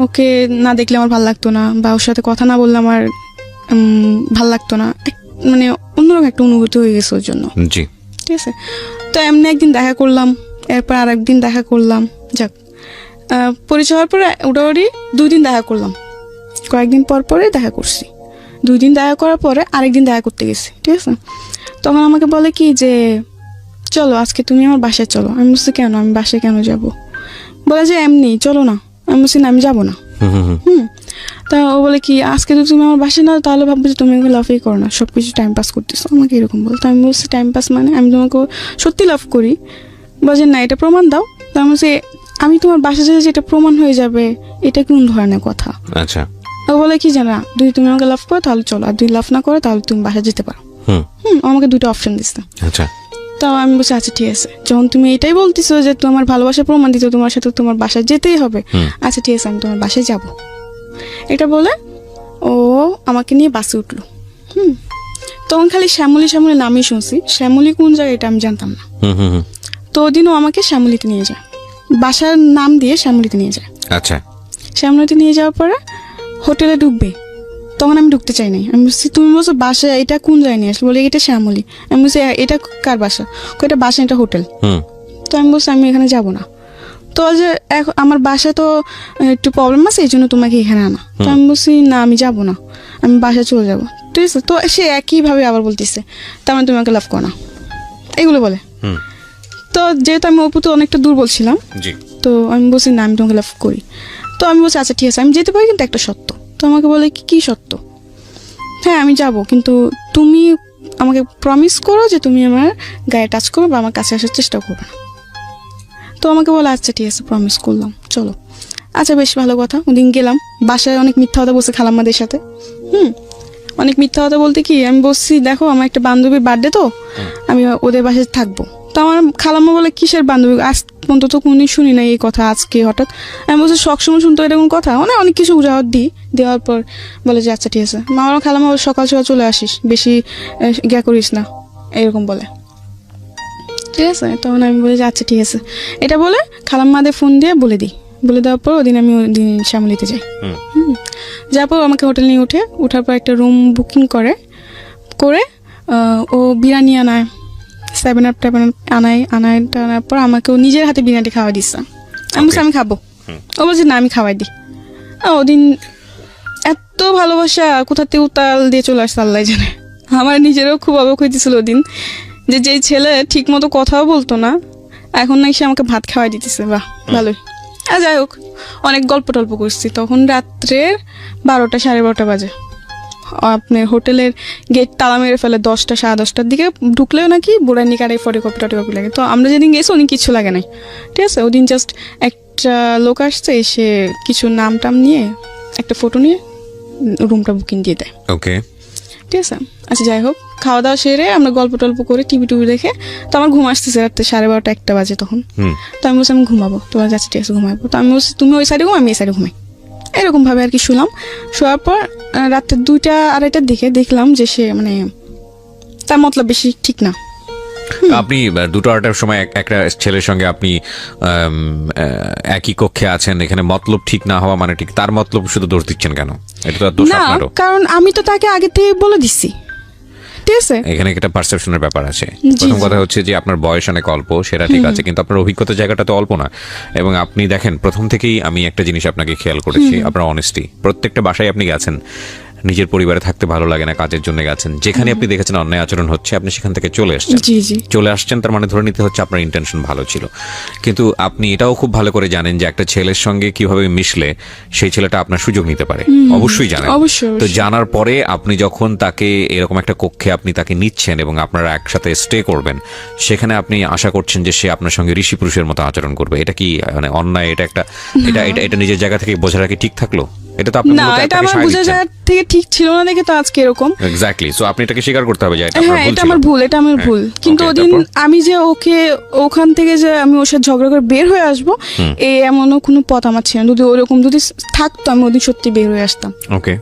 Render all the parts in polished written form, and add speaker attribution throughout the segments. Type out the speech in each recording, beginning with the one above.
Speaker 1: ওকে না দেখলে আমার ভালো লাগতো না, বা ওর সাথে কথা না বললে আমার ভালো লাগতো না, মানে অন্যরকম একটা অনুভূতি হয়ে গেছে ওর জন্য।
Speaker 2: জি,
Speaker 1: ঠিক আছে। তো এমনি একদিন দেখা করলাম, এরপর আর একদিন দেখা করলাম, যাক পরিচয় হওয়ার পরে ওটাওয়ারি 2 দিন দেখা করলাম, কয়েকদিন পর পরে দেখা করছি। 2 দিন দেখা করার পরে আরেকদিন দেখা করতে গেছি, ঠিক আছে। তখন আমাকে বলে কি যে চলো আজকে তুমি আমার বাসায় চলো। আমি বলছি কেন, আমি বাসায় কেন যাব? বলে যে এমনি চলো না। আমি বলছি না, আমি যাবো না। তা ও বলে কি আজকে তো তুমি আমার বাসায় না, তাহলে ভাববে যে তুমি আমাকে লাভই করো না, সব কিছু টাইম পাস করতেছো, আমাকে এরকম বলতো। আমি বলছি টাইম পাস মানে আমি তোমাকে সত্যি লাভ করি। বলছে না, এটা প্রমাণ দাও। তো আমি বলছি আমি তোমার বাসায় যে এটা প্রমাণ হয়ে যাবে, এটা কোন ধরনের কথা?
Speaker 2: আচ্ছা।
Speaker 1: ও বলে কি জানা, যদি তুমি আমাকে লাভ করো তাহলে চলো, আর যদি লাভ না করো তাহলে তুমি বাসায় যেতে পারো। আমাকে 2টা অপশন দিচ্ছে।
Speaker 2: আচ্ছা।
Speaker 1: তাও আমি বলছি আচ্ছা ঠিক আছে, যখন তুমি এটাই বলতেছো যে তোমার ভালোবাসার প্রমাণ দিতে তোমার সাথে তোমার বাসায় যেতেই হবে, আচ্ছা ঠিক আছে আমি তোমার বাসায় যাব। এটা বলে ও আমাকে নিয়ে বাসে উঠলো। তখন খালি শ্যামলী শ্যামলী নামই শুনছি, শ্যামলী কোন জায়গায় এটা আমি জানতাম না। তো ওদিনও আমাকে শ্যামলীতে নিয়ে যায়, বাসার নাম দিয়ে শ্যামলীতে নিয়ে যায়।
Speaker 2: আচ্ছা।
Speaker 1: শ্যামলীতে নিয়ে যাওয়ার পরে হোটেলে ঢুকবে, তখন আমি ঢুকতে চাই নাই। আমি বলছি তুমি বলছো বাসা, এটা কোন জায়গায় নিয়ে আসলে? বলে এটা শ্যামলী। আমি বলছি এটা কার বাসা? এটা বাসা, এটা হোটেল। তো আমি বলছি আমি এখানে যাব না। তো যে আমার বাসায় তো একটু প্রবলেম আছে, এই জন্য তোমাকে এখানে আনা। তো আমি বলছি না, আমি যাব না, আমি বাসায় চলে যাব। ঠিক আছে। তো সে একইভাবে আবার বলতেছে তার মানে তুমি আমাকে লাভ করো না, এগুলো বলে। তো যেহেতু আমি ওর প্রতি অনেকটা দুর্বল ছিলাম, তো আমি বলছি না, আমি তোমাকে লাভ করি। তো আমি বলছি আচ্ছা ঠিক আছে আমি যেতে পারি, কিন্তু একটা সত্য। তো আমাকে বলে কি সত্য? হ্যাঁ আমি যাব, কিন্তু তুমি আমাকে প্রমিস করো যে তুমি আমার গায়ে টাচ করো বা আমার কাছে আসার চেষ্টা করবে না। তো আমাকে বলে আচ্ছা ঠিক আছে প্রমিস করলাম, চলো। আচ্ছা বেশ ভালো কথা। ওদিন গেলাম, বাসায় অনেক মিথ্যা কথা বলছে খালাম্মাদের সাথে। অনেক মিথ্যা কথা বলতে কি আমি বলছি দেখো আমার একটা বান্ধবীর বার্থডে, তো আমি ওদের বাসায় থাকবো। তো আমার খালাম্মা বলে কিসের বান্ধবী, আজ পর্যন্ত তো কোনদিন শুনি না এই কথা, আজকে হঠাৎ? আমি বলছি সবসময় শুনতো এরকম কথা, মানে অনেক কিছু উজাহর দিই। দেওয়ার পর বলে যে আচ্ছা ঠিক আছে। আমার খালাম্মা সকাল সকাল চলে আসিস, বেশি গিয়া করিস না, এরকম বলে। ঠিক আছে। তখন আমি বলি যে আচ্ছা ঠিক আছে। এটা বলে খালাম্মাদের ফোন দিয়ে বলে দিই। বলে দেওয়ার পর ওদিন আমি ওদিন শ্যামলীতে যাই। যাওয়ার পর আমাকে হোটেল নিয়ে উঠার পর একটা রুম বুকিং করে ও বিরিয়ানি আনায়, 7 আপ আনার পর আমাকে ও নিজের হাতে বিরিয়ানি খাওয়াই দিচ্ছে। আমি বলছি আমি খাবো। ও বলছে না আমি খাওয়াই দিই। ওদিন এত ভালোবাসা কোথাতে উতাল দিয়ে চলে আসছে আল্লাহ জানে। আমার নিজেরও খুব অবাক হইতেছিল ওদিন, যে যেই ছেলে ঠিক মতো কথাও বলতো না, এখন নাকি সে আমাকে ভাত খাওয়াই দিতেছে। বাহ ভালোই। আর যাই হোক, অনেক গল্প টল্প করছি। তখন রাত্রের 12টা 12:30 বাজে। আপনার হোটেলের গেট তালা মেরে ফেলে 10টা 10:30টার দিকে। ঢুকলেও নাকি বুড়ানি কাটাই ফটোকপি লাগে। তো আমরা যেদিন গেছি ওদিন কিছু লাগে নাই, ঠিক আছে। ওদিন জাস্ট একটা লোক আসছে, এসে কিছু নাম টাম নিয়ে একটা ফটো নিয়ে রুমটা বুকিং দিয়ে দেয়।
Speaker 2: ওকে,
Speaker 1: ঠিক আছে। আচ্ছা যাই হোক, খাওয়া দাওয়া সেরে আমরা গল্প টল্প করে টিভি দেখে, তো আমার ঘুম আসতেছে রাত্রে 12:30 1টা বাজে তখন। তো আমি বলছি আমি ঘুমাবো। তোমার যাচ্ছে ঠিক আছে ঘুমাবো। তো আমি বলছি তুমি ওই সাইডে ঘুম, আমি এই সাইডে ঘুমাই, এরকম ভাবে আর কি শুলাম। শোয়ার পর রাত্রে 2টা 2:30টার দিকে দেখলাম যে সে মানে তার মতলব বেশি ঠিক না।
Speaker 2: আপনি 2টা 2:30টার সময় একটা ছেলের সঙ্গে আপনি একই কক্ষে আছেন, এখানে মতলব ঠিক না হওয়া মানে ঠিক, তার মতলব শুধু দোষ দিচ্ছেন কেন? এটা তো দোষ আপনারও,
Speaker 1: কারণ আমি তো তাকে আগে থেকে বলে দিচ্ছি। ঠিক আছে,
Speaker 2: এখানে একটা পারসেপশনের ব্যাপার আছে। প্রথম কথা হচ্ছে যে আপনার বয়স অনেক অল্প, সেটা ঠিক আছে, কিন্তু আপনার অভিজ্ঞতার জায়গাটা তো অল্প না। এবং আপনি দেখেন প্রথম থেকেই আমি একটা জিনিস আপনাকে খেয়াল করেছি, আপনার অনেস্টি। প্রত্যেকটা বাসায় আপনি গেছেন, নিজের পরিবারে থাকতে ভালো লাগে না, কাজের জন্য গেছেন, যেখানে আপনি দেখেছেন অন্যায় আচরণ হচ্ছে আপনি সেখান থেকে চলে আসছেন। তার মানে ধরে নিতে হচ্ছে আপনার ইন্টেনশন ভালো ছিল। কিন্তু আপনি এটাও খুব ভালো করে জানেন যে একটা ছেলের সঙ্গে কিভাবে মিশলে সেই ছেলেটা আপনার সুযোগ নিতে পারে, অবশ্যই জানেন। তো জানার পরে আপনি যখন তাকে এরকম একটা কক্ষে আপনি তাকে নিচ্ছেন এবং আপনারা একসাথে স্টে করবেন, সেখানে আপনি আশা করছেন যে সে আপনার সঙ্গে ঋষি পুরুষের মতো আচরণ করবে। এটা কি মানে অন্যায়? এটা নিজের জায়গা থেকে বোঝা রাখি ঠিক থাকলো? এটা তো আপনার
Speaker 1: থেকে ঠিক ছিল না দেখে তো আজকে এরকম।
Speaker 2: এক্স্যাক্টলি। সো আপনি এটাকে স্বীকার করতে হবে যে
Speaker 1: এটা আমার ভুল। কিন্তু ওদিন আমি যে ওকে ওখান থেকে যে আমি ওর সাথে ঝগড়া করে বের হয়ে আসবো, এমনও কোনো পথ আমার ছিল না। যদি ওরকম যদি থাকতো আমি ওদিন সত্যি বের হয়ে আসতাম।
Speaker 2: ওকে,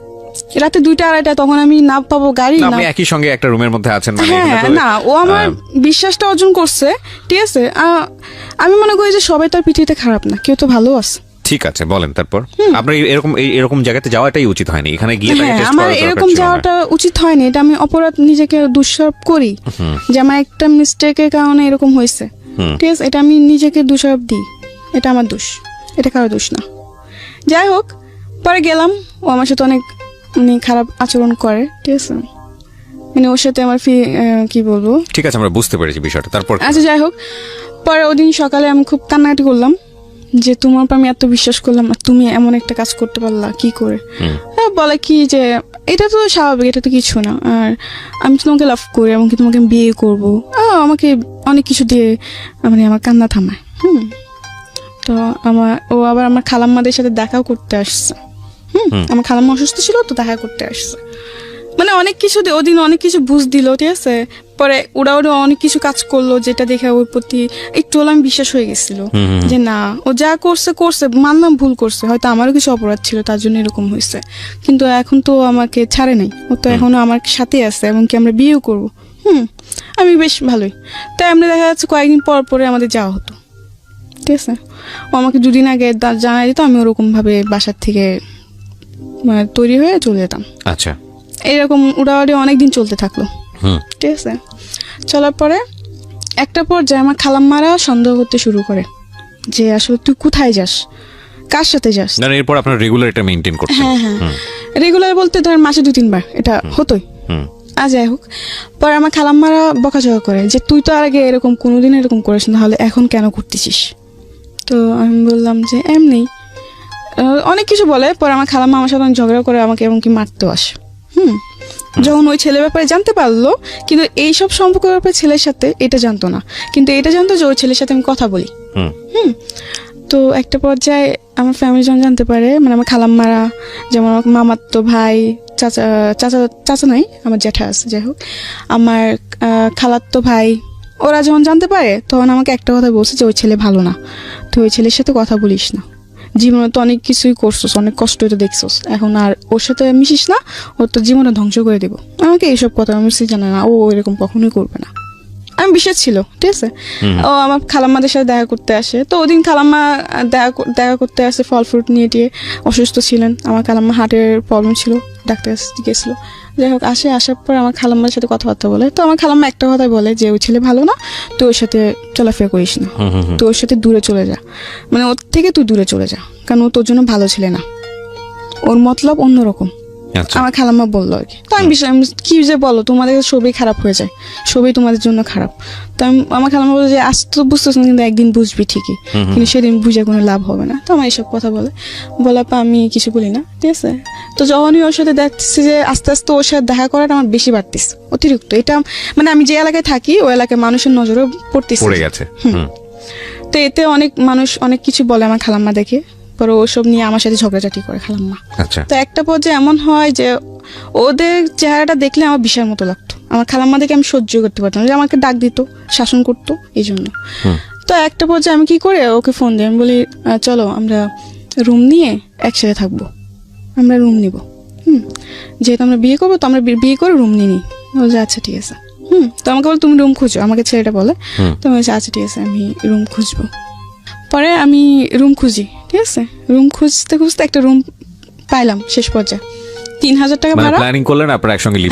Speaker 1: রাতে 2টা 2:30 তখন আমি না পাবো গাড়ি, না
Speaker 2: আপনি একই সঙ্গে একটা রুমের মধ্যে আছেন, মানে
Speaker 1: না ও আমার বিশ্বাসটা অর্জন করছে। ঠিক আছে, আমি মনে করি যে সবাই তার পৃথিবীতে খারাপ না, কেউ তো ভালো আছে।
Speaker 2: ঠিক আছে, বলেন তারপর। আপনার এরকম জায়গাতে যাওয়াটাই উচিত হয়নি, এখানে গিয়ে তাকে
Speaker 1: হ্যাঁ
Speaker 2: টেস্ট
Speaker 1: আমার
Speaker 2: করার দরকার
Speaker 1: এরকম
Speaker 2: ছিল না।
Speaker 1: যাওয়াটা উচিত হয়নি, এটা আমি অপরাধ নিজেকে দোষারোপ করি যে আমার একটা মিস্টেকের কারণে এরকম হয়েছে, ঠিক আছে, এটা আমি নিজেকে দোষারোপ দিই, এটা আমার দোষ, এটা কারো দোষ না। যাই হোক, পরে গেলাম, ও আমার সাথে অনেক মানে খারাপ আচরণ করে, ঠিক আছে, মানে ওর সাথে আমার কি বলবো।
Speaker 2: ঠিক আছে, আমরা বুঝতে পেরেছি বিষয়টা, তারপর
Speaker 1: আচ্ছা যাই হোক, পরে ওদিন সকালে আমি খুব কান্নাকাটি করলাম যে তোমার উপর আমি এত বিশ্বাস করলাম আর তুমি এমন একটা কাজ করতে পারলা কি করে। বলে কি যে এটা তো স্বাভাবিক, এটা তো কিছু না, আর আমি তো তোমাকে লাভ করি, এমনকি তোমাকে আমি বিয়ে করবো, আমাকে অনেক কিছু দিয়ে মানে আমার কান্না থামায়। তো ও আবার আমার খালাম্মাদের সাথে দেখাও করতে আসছে। আমার খালাম্মা অসুস্থ ছিল তো দেখা করতে আসছে, মানে অনেক কিছু ওদিন অনেক কিছু বুঝ দিল, ঠিক আছে। পরে ওরা অনেক কিছু কাজ করলো যেটা দেখে ওর প্রতি একটু হলে আমি বিশ্বাস হয়ে গেছিল যে না, ও যা করছে মানলাম ভুল করছে, হয়তো আমারও কিছু অপরাধ ছিল তার জন্য এরকম হয়েছে, কিন্তু এখন তো আমাকে ছাড়ে নাই, ও তো এখনো আমার সাথে আছে, এমনকি আমরা বিয়েও করবো। আমি বেশ ভালোই। তাই আমরা দেখা যাচ্ছে কয়েকদিন পর পরে আমাদের যাওয়া হতো, ঠিক আছে। ও আমাকে দুদিন আগে জানাই দিত, আমি ওরকম ভাবে বাসার থেকে তৈরি হয়ে চলে যেতাম।
Speaker 2: আচ্ছা,
Speaker 1: এরকম উড়াউড়ি অনেকদিন চলতে থাকলো, ঠিক আছে। চলার পরে একটা পর্যায়ে আমার খালাম্মারা সন্দেহ করতে শুরু করে যে আসলে তুই কোথায় যাস, কার সাথে যাস।
Speaker 2: এরপর আপনার রেগুলার এটা মেইনটেইন করতে।
Speaker 1: হ্যাঁ, রেগুলার বলতে ধর মাসে 2-3 বার এটা হতোই। যাই হোক, পরে আমার খালাম্মারা বকাঝকা করে যে তুই তো আর আগে এরকম কোনোদিন এরকম করিস না, তাহলে এখন কেন করতেছিস। তো আমি বললাম যে এমনি, অনেক কিছু বলে। পরে আমার খালাম্মা আমার সাথে অনেক ঝগড়া করে, আমাকে এমনকি মারতেও আসে। যখন ওই ছেলের ব্যাপারে জানতে পারলো, কিন্তু এইসব সম্পর্কের ব্যাপারে ছেলের সাথে এটা জানতো না, কিন্তু এটা জানতো যে ওই ছেলের সাথে আমি কথা বলি। তো একটা পর্যায়ে আমার ফ্যামিলি যখন জানতে পারে, মানে আমার খালাম্মারা, যেমন আমার মামাতো ভাই, চাচা নাই, আমার জ্যাঠা আছে, যাই হোক, আমার খালাতো ভাই, ওরা যখন জানতে পারে তখন আমাকে একটা কথা বলছে যে ওই ছেলে ভালো না, তুই ওই ছেলের সাথে কথা বলিস না, জীবনে তো অনেক কিছুই করছোস, অনেক কষ্ট তো দেখছোস, এখন আর ওর সাথে মিশিস না, ওর তো জীবনে ধ্বংস করে দেবো। আমাকে এইসব কথা আমি জানে না, ও এরকম কখনোই করবে না। আমি বিশ্বাস ছিল, ঠিক আছে। ও আমার খালাম্মাদের সাথে দেখা করতে আসে, তো ওদিন খালাম্মা দেখা করতে আসে, ফল ফ্রুট নিয়ে টিয়ে, অসুস্থ ছিলেন, আমার খালাম্মা হার্টের প্রবলেম ছিল, ডাক্তার গেছিল। যাই হোক, আসার পর আমার খালাম্মার সাথে কথাবার্তা বলে, তো আমার খালাম্মা একটা কথাই বলে যে ওই ছেলে ভালো না, তো ওর সাথে চলাফেরা করিস না, তো ওর সাথে দূরে চলে যা, মানে ওর থেকে তুই দূরে চলে যা, কারণ ও তোর জন্য ভালো ছেলে না, ওর মতলব অন্যরকম। আমার খালাম্মা বললো আর কি। তো আমি কি যে বলো, তোমাদের সবই খারাপ হয়ে যায়, সবই তোমাদের জন্য খারাপ। তো আমার খালাম্মা বললো যে আজ তো বুঝতেছ না, কিন্তু একদিন বুঝবি ঠিকই, কিন্তু সেদিন বুঝে কোনো লাভ হবে না। তো আমার এইসব কথা বলার পর আমি কিছু বলি না, ঠিক আছে। তো যখনই ওর সাথে দেখতেছি যে আস্তে আস্তে ওর সাথে দেখা করাটা আমার বেশি বাড়তেছে, অতিরিক্ত। এটা মানে আমি যে এলাকায় থাকি ওই এলাকায় মানুষের নজরে পড়ে গেছে। তো এতে অনেক মানুষ অনেক কিছু বলে আমার খালাম্মা দেখে, পরে ওসব নিয়ে আমার সাথে ঝগড়াঝাটি করে খালাম্মা। তো একটা পর্যায়ে এমন হয় যে ওদের চেহারাটা দেখলে আমার বিশাল মতো লাগতো, আমার খালাম্মা দেখে আমি সহ্য করতে পারতাম, যে আমাকে ডাক দিত, শাসন করতো, এই জন্য। তো একটা পর্যায়ে আমি কি করে ওকে ফোন দিই, আমি বলি চলো আমরা রুম নিয়ে একসাথে থাকবো, আমরা রুম নিব, যেহেতু আমরা বিয়ে করবো, তো আমরা বিয়ে করে রুম নিই। বলছে আচ্ছা ঠিক আছে। তো আমাকে বলে তুমি রুম খুঁজো, আমাকে ছেলেটা বলে। তো আমি বলছি আচ্ছা ঠিক আছে, আমি রুম খুঁজবো। পরে আমি রুম খুঁজি, ঠিক আছে, রুম খুঁজতে খুঁজতে একটা রুম পাইলাম, শেষ পর্যায়ে 3,000 টাকা ভাড়া। প্ল্যানিং করলেন আপনারা একসঙ্গে লিভ।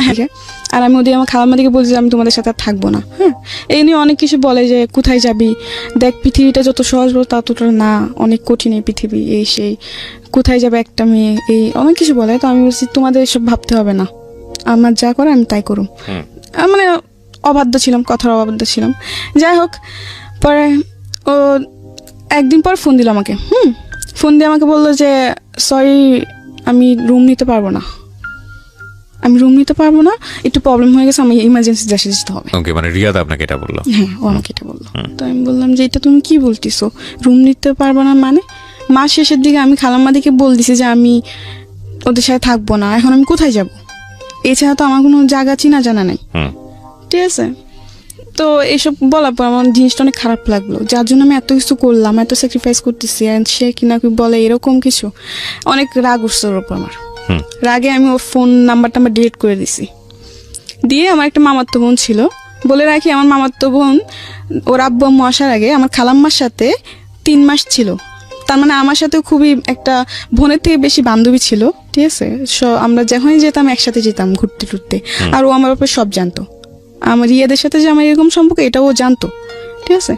Speaker 1: আর আমি ওদিকে আমার খালাম্মা দিকে বলছি আমি তোমাদের সাথে থাকবো না। এই নিয়ে অনেক কিছু বলে যে কোথায় যাবি, দেখ পৃথিবীটা যত সহজ বলো ততটা না, অনেক কঠিন এই পৃথিবী, এই সেই, কোথায় যাবে একটা মেয়ে, এই অনেক কিছু বলে। তো আমি বলছি তোমাদের এসব ভাবতে হবে না, আমার যা করে আমি তাই করুম। মানে অবাধ্য ছিলাম, কথার অবাধ্য ছিলাম। যাই হোক, পরে ও একদিন পর ফোন দিল আমাকে। ফোন দিয়ে আমাকে বললো যে সরি আমি রুম নিতে পারবো না, একটু প্রবলেম হয়ে গেছে, আমি ইমার্জেন্সি দেশে যেতে হবে।
Speaker 2: ওকে, মানে রিয়াদ আপনাকে এটা বললো?
Speaker 1: হ্যাঁ, ও আমাকে এটা বললো। তো আমি বললাম যে এটা তুমি কি বলতেছো, রুম নিতে পারবো না মানে? মাস শেষের দিকে আমি খালাম্মা দিকে বল দিছি যে আমি ওদের সাথে থাকবো না, এখন আমি কোথায় যাব? এছাড়া তো আমার কোনো জায়গা চিনা জানা নাই, ঠিক আছে। তো এইসব বলার পর আমার জিনিসটা অনেক খারাপ লাগলো, যার জন্য আমি এত কিছু করলাম, এত স্যাক্রিফাইস করতেছি, সে কিনা বলে এরকম কিছু। অনেক রাগ উঠছে ওর উপর আমার। রাগে আমি ওর ফোন নাম্বারটা ডিলিট করে দিছি। দিয়ে আমার একটা মামাতো বোন ছিল, বলে রাখি আমার মামাতো বোন ওর আব্বু আম্মু আসার আগে আমার খালাম্মার সাথে 3 মাস ছিল, তার মানে আমার সাথে খুবই একটা বোনের থেকে বেশি বান্ধবী ছিল, ঠিক আছে। আমরা যখনই যেতাম একসাথে যেতাম ঘুরতে টুরতে, আর ও আমার ব্যাপারে সব জানতো। আমার রিয়াদের সাথে যে আমার এরকম সম্পর্ক এটাও জানতো, ঠিক আছে।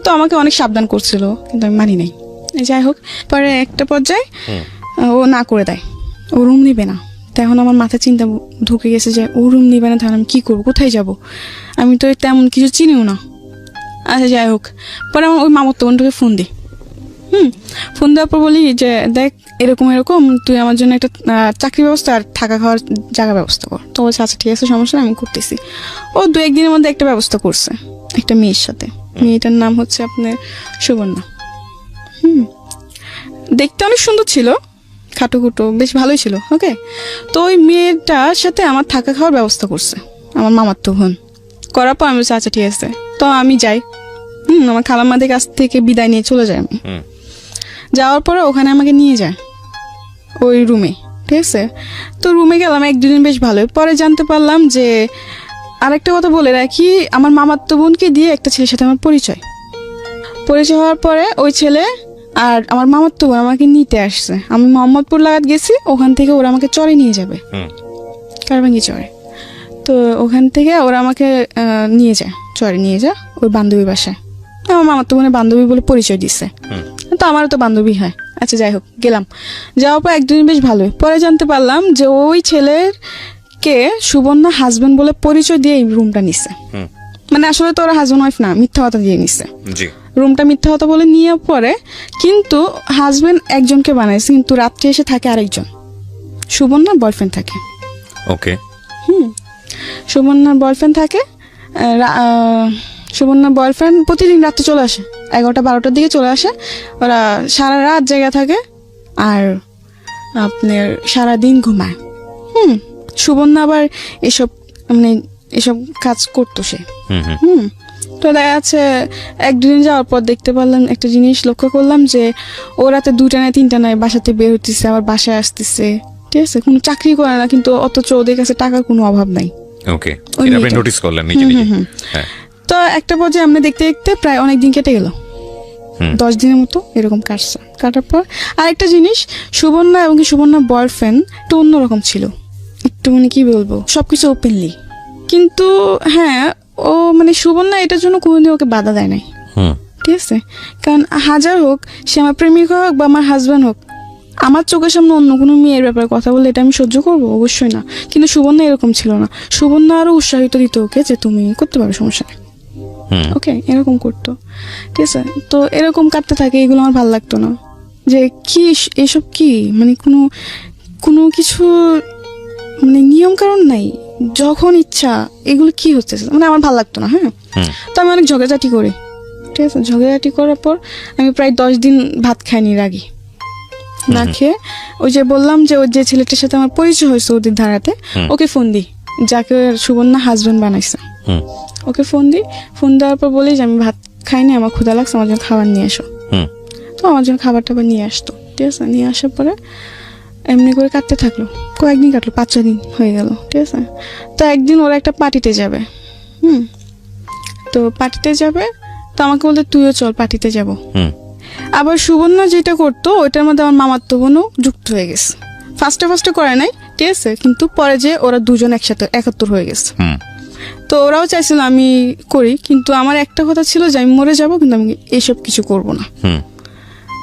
Speaker 1: তো আমাকে অনেক সাবধান করছিল, কিন্তু আমি মানি নাই। যাই হোক, পরে একটা পর্যায়ে ও না করে দেয়, ও রুম নিবে না। তো এখন আমার মাথায় চিন্তা ঢুকে গেছে যে ও রুম নিবে না, তাহলে আমি কী করবো, কোথায় যাব? আমি তো তেমন কিছু চিনিও না। আচ্ছা যাই হোক, পরে আমার ওই মামাতো বোনটাকে ফোন দিই। ফোন দেওয়ার পর বলি যে দেখ এরকম এরকম, তুই আমার জন্য একটা চাকরি ব্যবস্থা আর থাকা খাওয়ার জায়গা ব্যবস্থা কর। তো বলছে আচ্ছা ঠিক আছে, সমস্যা নেই, আমি করতেছি। ও 2-1 দিনের মধ্যে একটা ব্যবস্থা করছে একটা মেয়ের সাথে। মেয়েটার নাম হচ্ছে আপনার সুবর্ণা। দেখতে অনেক সুন্দর ছিল, খাটো খুটো, বেশ ভালোই ছিল। ওকে, তো ওই মেয়েটার সাথে আমার থাকা খাওয়ার ব্যবস্থা করছে আমার মামাতো বোন। করার পর আমি বলছি আচ্ছা ঠিক আছে, তো আমি যাই। আমার খালাম্মাদের কাছ থেকে বিদায় নিয়ে চলে যাই আমি। যাওয়ার পরে ওখানে আমাকে নিয়ে যায় ওই রুমে, ঠিক আছে। তো রুমে গেলাম, 1-2 দিন বেশ ভালোই। পরে জানতে পারলাম যে, আরেকটা কথা বলে রাখি, আমার মামাতো বোনকে দিয়ে একটা ছেলের সাথে আমার পরিচয় হওয়ার পরে ওই ছেলে আর আমার মামাতো বোন আমাকে নিতে আসছে। আমি মোহাম্মদপুর লাগাত গেছি, ওখান থেকে ওরা আমাকে চরে নিয়ে যাবে, কারবাঙ্গি চরে। তো ওখান থেকে ওরা আমাকে নিয়ে যায়, চরে নিয়ে যায় ওই বান্ধবী বাসায়। আমার মামাতো বোনের বান্ধবী বলে পরিচয় দিচ্ছে, তো আমারও তো বান্ধবী হয়। আচ্ছা যাই হোক, গেলাম। যাওয়ার পর 1-2 দিন বেশ ভালোই। পরে জানতে পারলাম যে ওই ছেলেকে সুবর্ণা হাজবেন্ড বলে পরিচয় দিয়ে এই রুমটা নিচ্ছে। মানে আসলে তো ওরা হাজবেন্ড ওয়াইফ না, মিথ্যা কথা দিয়ে নিচ্ছে রুমটা, মিথ্যা কথা বলে নিয়ে পরে। কিন্তু হাজবেন্ড একজনকে বানাইছে, কিন্তু রাত্রে এসে থাকে আরেকজন, সুবর্ণার বয়ফ্রেন্ড থাকে।
Speaker 2: ওকে,
Speaker 1: সুবর্ণার বয়ফ্রেন্ড থাকে। সুবর্ণার বয়ফ্রেন্ড প্রতিদিন রাত্রে চলে আসে, 11টা-12টার দিকে চলে আসে। ওরা সারা রাত জায়গা থাকে আর আপনার সারাদিন ঘুমায়। সুবর্ণা আবার এসব কাজ করতো সে। তো দেখা যাচ্ছে 1-2 দিন যাওয়ার পর দেখতে পারলাম, একটা জিনিস লক্ষ্য করলাম যে ও রাতে 2টা নয় 3টা নয় বাসাতে বের হইতেছে, আবার বাসায় আসতেছে, ঠিক আছে। কোনো চাকরি করে না, কিন্তু অথচ ওদের কাছে টাকার কোনো অভাব নাই।
Speaker 2: ওকে, এটা আপনি নোটিস করলেন নিজে নিজে? হ্যাঁ।
Speaker 1: তো একটা পর্যায়ে আমরা দেখতে দেখতে প্রায় অনেক দিন কেটে গেল, 10 দিনের মতো এরকম কাটছে। কাটার পর আরেকটা জিনিস, সুবর্ণা এবং সুবর্ণার বয়ফ্রেন্ড একটু অন্যরকম ছিল, একটু মানে কি বলবো, সবকিছু ওপেনলি। কিন্তু হ্যাঁ, ও মানে সুবর্ণা এটার জন্য কোনোদিন ওকে বাধা দেয় নাই, ঠিক আছে। কারণ হাজার হোক, সে আমার প্রেমিক হোক বা আমার হাজব্যান্ড হোক, আমার চোখের সামনে অন্য কোনো মেয়ের ব্যাপারে কথা বললে এটা আমি সহ্য করবো? অবশ্যই না। কিন্তু সুবর্ণা এরকম ছিল না, সুবর্ণা আরো উৎসাহিত দিত ওকে যে তুমি করতে পারো, সমস্যা নেই। ওকে, এরকম করতো, ঠিক আছে। তো এরকম কাটতে থাকে, এগুলো আমার ভালো লাগতো না। যে কি এসব, কি মানে কোনো কিছু মানে নিয়ম কারণ নাই, যখন ইচ্ছা এগুলো কি হচ্ছে, মানে আমার ভালো লাগতো না। হ্যাঁ, তো আমি অনেক ঝগড়াঝাটি করি, ঠিক আছে। ঝগড়াঝাটি করার পর আমি প্রায় 10 দিন ভাত খাইনি, রাগি না খেয়ে। ওই যে বললাম যে ওই যে ছেলেটার সাথে আমার পরিচয় হয়েছে ওদের ধারাতে, ওকে ফোন দিই, যাকে সুবর্ণা হাজবেন্ড বানাইছে। ওকে ফোন দেওয়ার পর বলি যে আমি ভাত খাইনি, আমার ক্ষুধা লাগছে, আমার জন্য খাবার নিয়ে আসো। তো আমার জন্য খাবার টাবার নিয়ে আসতো, ঠিক আছে। নিয়ে আসার পরে এমনি করে কাটতে থাকলো, কয়েকদিন কাটলো, 5-6 দিন হয়ে গেল, ঠিক আছে। তো একদিন ওরা একটা পার্টিতে যাবে, তো পার্টিতে যাবে, তো আমাকে বলতে তুইও চল পার্টিতে যাব। আবার সুবর্ণা যেটা করতো ওইটার মধ্যে আমার মামাতো বোনও যুক্ত হয়ে গেছে। ফার্স্টে করে নাই, ঠিক আছে, কিন্তু পরে যে ওরা দুজন একসাথে 71 হয়ে গেছে। তো ওরাও চাইছিল আমি করি, কিন্তু আমার একটা কথা ছিল যে আমি মরে যাব, কিন্তু আমি এসব কিছু করব না।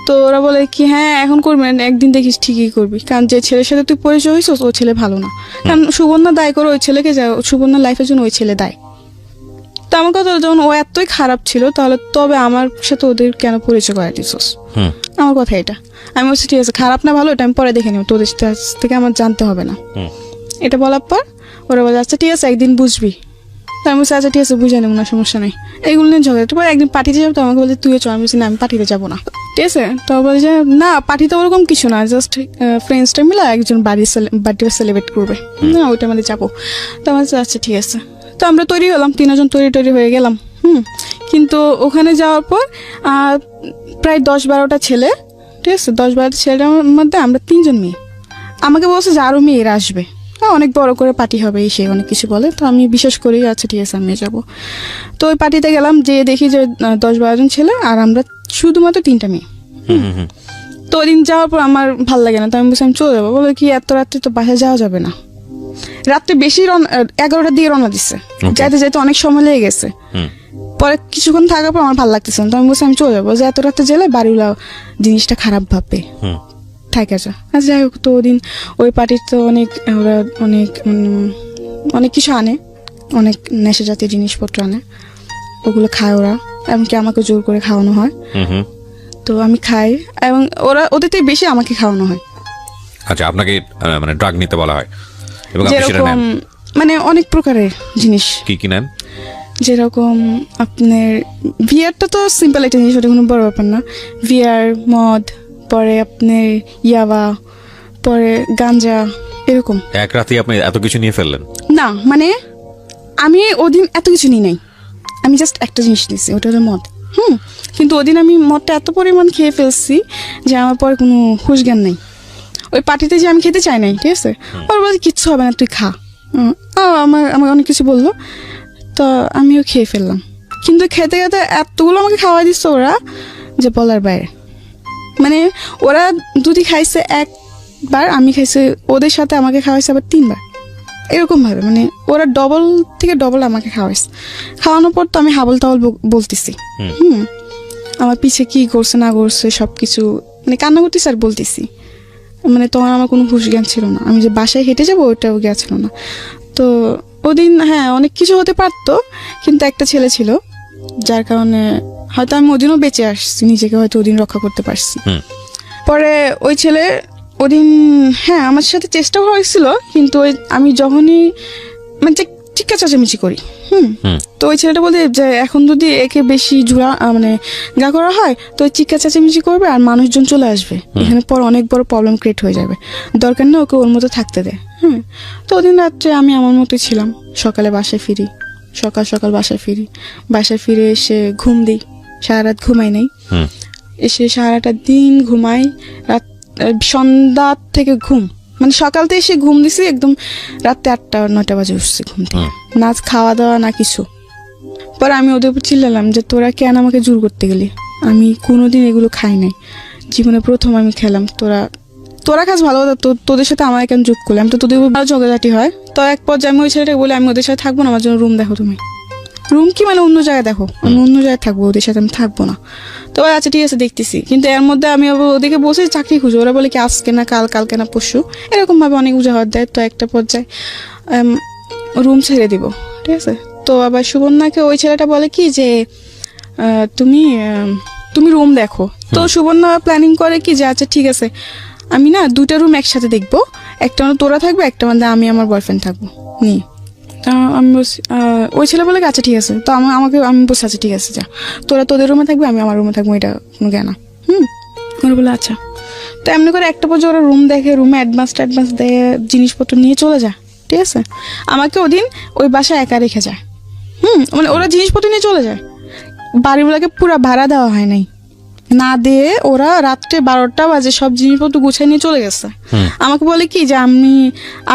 Speaker 1: তো ওরা বলে কি হ্যাঁ এখন করবি না, একদিন দেখিস ঠিকই করবি, কারণ যে ছেলের সাথে তুই পরিচয় হয়েছিস ও ছেলে ভালো না। কারণ সুবর্ণা দায় করে ওই ছেলেকে, সুবর্ণার লাইফের জন্য ওই ছেলে দায়। তো আমার কথা যখন ও এতই খারাপ ছিল, তাহলে তবে আমার সাথে ওদের কেন পরিচয় করাই দিছিস? আমার কথা এটা। আমি বলছি ঠিক আছে, খারাপ না ভালো এটা আমি পরে দেখে নেব, তোদের থেকে আমার জানতে হবে না। এটা বলার পর ওরা বলে আচ্ছা ঠিক আছে একদিন বুঝবি। আমি বলছি আচ্ছা ঠিক আছে বুঝে নেব না, সমস্যা নেই। এইগুলো নিয়ে ঝগড়া। পরে একদিন পার্টিতে যাবো, তো আমাকে বলছে তুইও চল। আমি বলছি না, আমি পার্টিতে যাবো না, ঠিক আছে। তো বলে যে না পার্টিতে ওরকম কিছু না, জাস্ট ফ্রেন্ডসটা মিলে একজন বার্থডে সেলিব্রেট করবে, না ওইটা আমাদের যাবো। তো আমার আচ্ছা ঠিক আছে। তো আমরা তৈরি হলাম, 3 জন তৈরি হয়ে গেলাম। কিন্তু ওখানে যাওয়ার পর প্রায় 10-12টা ছেলে, ঠিক আছে, 10-12টা ছেলের মধ্যে আমরা 3 জন মেয়ে। আমাকে বলছে যে আরও মেয়েরা আসবে, অনেক বড় করে পার্টি হবে, সে অনেক কিছু বলে। তো আমি বিশ্বাস করি আচ্ছা ঠিক আছে আমি যাবো। তো ওই পার্টিতে গেলাম, যে দেখি যে 10-12 জন ছেলে আর আমরা শুধুমাত্র 3টা মেয়ে। তো ওই দিন যাওয়ার পর আমার ভালো লাগে না, তো আমি বলছি আমি চলে যাবো। বলে কি এত রাত্রে তো বাসায় যাওয়া যাবে না, রাত্রে বেশি 11টার দিকে রওনা দিচ্ছে, যাইতে যাইতে অনেক সময় লেগে গেছে। পরে কিছুক্ষণ থাকার পর আমার ভালো লাগতেছে না, তো আমি বলছি আমি চলে যাবো, যে এত রাত্রে গেলে বাড়িগুলো জিনিসটা খারাপ ভাববে, থাকে যা। আচ্ছা যাই হোক, তো ওদিন ওই পার্টির তো অনেক ওরা অনেক কিছু আনে, অনেক নেশা জাতীয় জিনিসপত্র আনে, ওগুলো খায় ওরা, এমনকি আমাকে জোর করে খাওয়ানো হয়। তো আমি খাই এবং ওদের থেকে বেশি আমাকে খাওয়ানো হয়।
Speaker 2: আচ্ছা, আপনাকে মানে ড্রাগ নিতে বলা হয় এবং আপনি সেটা
Speaker 1: যেরকম
Speaker 2: নেন?
Speaker 1: মানে অনেক প্রকারের জিনিস।
Speaker 2: কি নেন?
Speaker 1: যেরকম আপনার ভিআরটা তো সিম্পল একটা জিনিস, ওটা কোনো বড় ব্যাপার না। ভিআর, মদ, পরে আপনার ইয়াবা, পরে গাঞ্জা, এরকম।
Speaker 2: এক রাতে আপনি এত কিছু নিয়ে ফেললেন?
Speaker 1: না মানে আমি ওদিন এত কিছু নিই নাই, আমি জাস্ট একটা জিনিস নিয়েছি, ওটা হলো মদ। কিন্তু ওদিন আমি মদটা এত পরিমাণ খেয়ে ফেলছি যে আমার পরে কোনো হুঁশ জ্ঞান নেই। ওই পার্টিতে যে আমি খেতে চাই নাই, ঠিক আছে, ওর বলছে কিচ্ছু হবে না তুই খা। আমার অনেক কিছু বললো, তো আমিও খেয়ে ফেললাম। কিন্তু খেতে খেতে এতগুলো আমাকে খাওয়াই দিচ্ছে ওরা যে বলার বাইরে। মানে ওরা দুটি খাইছে একবার, আমি খাইছি ওদের সাথে, আমাকে খাওয়াইছে আবার 3বার, এরকম ভাবে। মানে ওরা ডবল থেকে ডবল আমাকে খাওয়াইছে। খাওয়ানোর পর তো আমি হাবল তাবল বলতেছি, আমার পিছে কি করছে না করছে সবকিছু, মানে কান্না করতেছি আর বলতেছি। মানে তখন আমার কোনো হুঁশ জ্ঞান ছিল না, আমি যে বাসায় হেঁটে যাবো ওটাও জ্ঞান ছিল না। তো ওদিন হ্যাঁ অনেক কিছু হতে পারতো, কিন্তু একটা ছেলে ছিল যার কারণে হয়তো আমি ওদিনও বেঁচে আসছি, নিজেকে হয়তো ওদিন রক্ষা করতে পারছি। পরে ওই ছেলে ওদিন হ্যাঁ আমার সাথে চেষ্টাও হয়েছিল, কিন্তু ওই আমি যখনই মানে চিৎকা চেঁচামেচি করি, তো ওই ছেলেটা বলতে যে এখন যদি একে বেশি মানে গা করা হয় তো চিৎকা চেঁচামেচি করবে আর মানুষজন চলে আসবে, এখানে পর অনেক বড় প্রবলেম ক্রিয়েট হয়ে যাবে, দরকার নেই ওকে ওর মতো থাকতে দেয়। তো ওদিন রাত্রে আমি আমার মতোই ছিলাম, সকালে বাসায় ফিরি, সকাল বাসায় ফিরে এসে ঘুম দিই, সারা রাত ঘুমাই নাই, এসে সারাটা দিন ঘুমাই, রাত সন্ধ্যা থেকে ঘুম, মানে সকালতে এসে ঘুম দিছি একদম রাতে 8টা-9টা বাজে উঠছি ঘুম থেকে, না খাওয়া দাওয়া না কিছু। পরে আমি ওদের উপর চিল্লালাম যে তোরা কেন আমাকে জোর করতে গেলি, আমি কোনোদিন এগুলো খাই নাই, জীবনে প্রথম আমি খেলাম, তোরা খাস ভালো কথা, তোদের সাথে আমার কেন যোগ করলাম, তো তোদের উপর ভালো ঝগড়াঝাটি হয়। তো এক পর্যায়ে আমি ওই ছেলেটাকে বলি আমি ওদের সাথে থাকবো না, আমার জন্য রুম দেখো তুমি। রুম কি মানে অন্য জায়গায় দেখো, আমি অন্য জায়গায় থাকবো, ওদের সাথে আমি থাকবো না। তো আচ্ছা ঠিক আছে দেখতেছি, কিন্তু এর মধ্যে আমি ওদেরকে বসে চাকরি খুঁজো, ওরা বলে কি আজকে না কালকে না পরশু, এরকম ভাবে অনেক উজাহার দেয়। তো একটা পর্যায়ে রুম ছেড়ে দিব, ঠিক আছে। তো আবার সুবর্ণাকে ওই ছেলেটা বলে কি যে তুমি রুম দেখো। তো সুবর্ণা প্ল্যানিং করে কি যে আচ্ছা ঠিক আছে আমি না 2টা রুম একসাথে দেখবো, একটা মানে তোরা থাকবে, একটা মানে আমি আমার বয়ফ্রেন্ড থাকবো নিয়ে। আমি বলছি ওই ছেলে বলে আচ্ছা ঠিক আছে। তো আমি বলছি আচ্ছা ঠিক আছে যা, তোরা তোদের রুমে থাকবে আমি আমার রুমে থাকবো, এটা কোনো জ্ঞান না। ওরা বলে আচ্ছা। তো এমনি করে একটা পর্যায়ে ওরা রুম দেখে, রুমে অ্যাডভান্স দেয়, জিনিসপত্র নিয়ে চলে যায়, ঠিক আছে। আমাকে ওদিন ওই বাসায় একা রেখে যায়, মানে ওরা জিনিসপত্র নিয়ে চলে যায়, বাড়িগুলোকে পুরো ভাড়া দেওয়া হয় নাই, না দিয়ে ওরা রাত্রে 12টা বাজে সব জিনিসপত্র গুছিয়ে নিয়ে চলে গেছে। আমাকে বলে কি যে আমি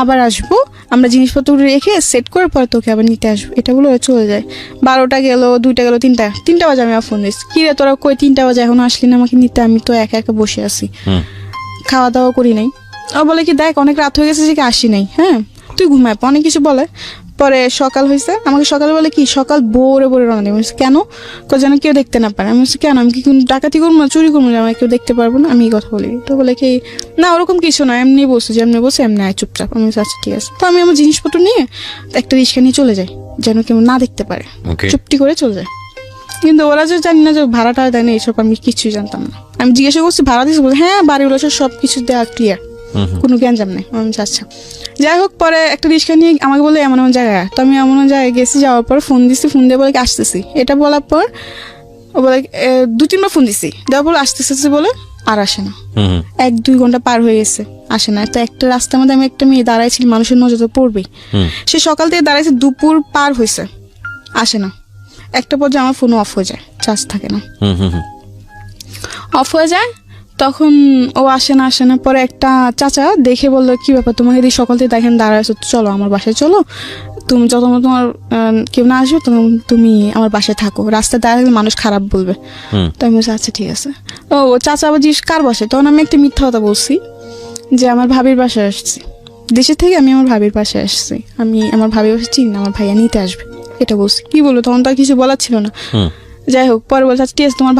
Speaker 1: আবার আসবো, আমরা জিনিসপত্র রেখে সেট করে পরে তোকে আবার নিতে আসবো, এটা বলে চলে যায়। 12টা গেল, 2টা গেল, 3টা বাজে আমি ফোন দিচ্ছি, কি রে তোরা কই 3টা বাজে এখন আসলি না আমাকে নিতে, আমি তো একা একা বসে আছি, খাওয়া দাওয়া করি নাই। ও বলে কি দেখ অনেক রাত হয়ে গেছে যে কি আসি নাই, তুই ঘুমায়, অনেক কিছু বলে। পরে সকাল হয়েছে, আমাকে সকালে বলে কি সকাল ভোরে রওনা দেবে, কেন যেন কেউ দেখতে না পারে। আমি বলছি কেন, আমি কি ডাকাতি করবো না, চুরি করবো না, আমাকে কেউ দেখতে পারবো না, আমি এই কথা বলি। তো বলে কি না ওরকম কিছু না, এমনি বসে যেমনি বসে এমনি আয় চুপচাপ। আমি আচ্ছা ঠিক আছে। তো আমি আমার জিনিসপত্র নিয়ে একটা রিক্সা নিয়ে চলে যাই, যেন কেউ না দেখতে পারে, চুপটি করে চলে যায়। কিন্তু ওরা যে জানি না যে ভাড়াটা দেয় না, এইসব আমি কিছুই জানতাম না। আমি জিজ্ঞাসা করছি ভাড়া দিয়েছি, বলে হ্যাঁ বাড়িগুলো সব কিছু দেওয়া ক্লিয়ার, কোনো জ্ঞানজাম নেই। আমি আচ্ছা যাই হোক। পরে একটা রিক্সা নিয়ে আমাকে বলে এমন জায়গায়, তো আমি এমন জায়গায় গেছি, যাওয়ার পর ফোন দিয়ে বলে আসতেছি, এটা বলার পর ও বলে 2-3বার ফোন দিছি, দেওয়ার পর আসতেছে বলে আর আসে না। 1-2 ঘন্টা পার হয়ে গেছে, আসে না। তো একটা রাস্তার মধ্যে আমি একটা মেয়ে দাঁড়াইছি, মানুষের নজর তো পড়বেই, সে সকাল থেকে দাঁড়াইছে, দুপুর পার হয়েছে, আসে না। একটা পর্যায়ে আমার ফোন অফ হয়ে যায়, চার্জ থাকে না, অফ হয়ে যায়। তখন ও আসে না। পরে একটা চাচা দেখে বললো কি ব্যাপার তোমাকে দিয়ে সকাল থেকে দেখেন দাঁড়াইছো, চলো আমার বাসায় চলো, তুমি যত তোমার কেউ না আসবে তখন তুমি আমার বাসায় থাকো, রাস্তায় দাঁড়ালে মানুষ খারাপ বলবে। তো আমি বলছি আচ্ছা ঠিক আছে। ও চাচা আবার জিজ্ঞেস কার বাসায়, তখন আমি একটা মিথ্যা কথা বলছি যে আমার ভাবির বাসায় আসছি, দেশের থেকে আমি আমার ভাবির বাসায় আসছি, আমি আমার ভাবির বাসায় চিনি না, আমার ভাইয়া নিতে আসবে, এটা বলছি। কি বলবো, তখন তো আর কিছু বলার ছিল না। যাই হোক, পরে বলছে আচ্ছা ঠিক আছে, তোমার